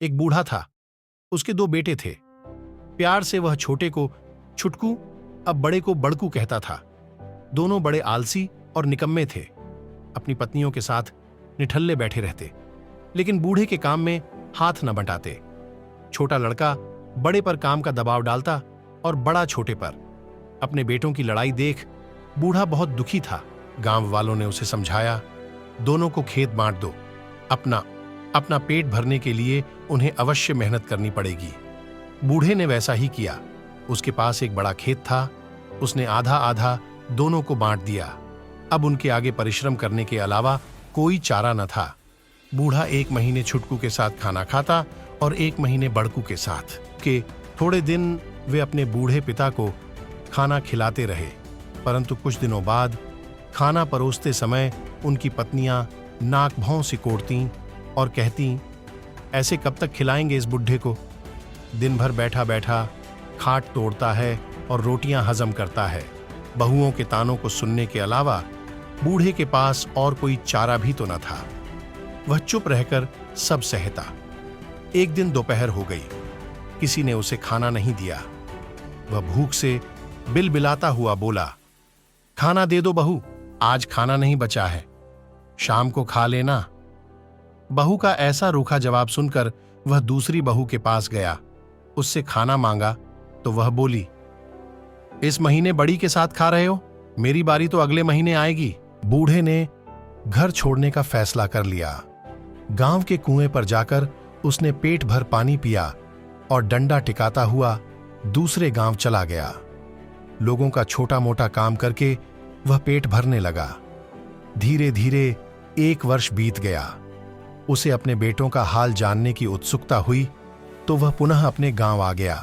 एक बूढ़ा था। उसके 2 बेटे थे। प्यार से वह छोटे को छुटकू, अब बड़े को बड़कू कहता था। दोनों बड़े आलसी और निकम्मे थे। अपनी पत्नियों के साथ निठल्ले बैठे रहते, लेकिन बूढ़े के काम में हाथ न बंटाते। छोटा लड़का बड़े पर काम का दबाव डालता और बड़ा छोटे पर। अपने बेटों की लड़ाई देख बूढ़ा बहुत दुखी था। गांव वालों ने उसे समझाया, दोनों को खेत बांट दो। अपना पेट भरने के लिए उन्हें अवश्य मेहनत करनी पड़ेगी। बूढ़े ने वैसा ही किया। उसके पास एक बड़ा खेत था। उसने आधा आधा दोनों को बांट दिया। अब उनके आगे परिश्रम करने के अलावा कोई चारा न था। बूढ़ा 1 महीने छुटकू के साथ खाना खाता और 1 महीने बड़कू के साथ। के थोड़े दिन वे अपने बूढ़े पिता को खाना खिलाते रहे, परंतु कुछ दिनों बाद खाना परोसते समय उनकी पत्नियां नाक भौं सिकोड़तीं और कहतीं, ऐसे कब तक खिलाएंगे इस बुढ़े को? दिन भर बैठा बैठा खाट तोड़ता है और रोटियां हजम करता है। बहुओं के तानों को सुनने के अलावा बूढ़े के पास और कोई चारा भी तो न था। वह चुप रहकर सब सहता। एक दिन दोपहर हो गई। किसी ने उसे खाना नहीं दिया। वह भूख से बिलबिलाता हुआ बोला, खाना दे दो बहू, आज खाना नहीं बचा है, शाम को खा लेना। बहू का ऐसा रूखा जवाब सुनकर वह दूसरी बहू के पास गया। उससे खाना मांगा तो वह बोली, इस महीने बड़ी के साथ खा रहे हो, मेरी बारी तो अगले महीने आएगी। बूढ़े ने घर छोड़ने का फैसला कर लिया। गांव के कुएं पर जाकर उसने पेट भर पानी पिया और डंडा टिकाता हुआ दूसरे गांव चला गया। लोगों का छोटा मोटा काम करके वह पेट भरने लगा। धीरे धीरे 1 वर्ष बीत गया। उसे अपने बेटों का हाल जानने की उत्सुकता हुई तो वह पुनः अपने गांव आ गया।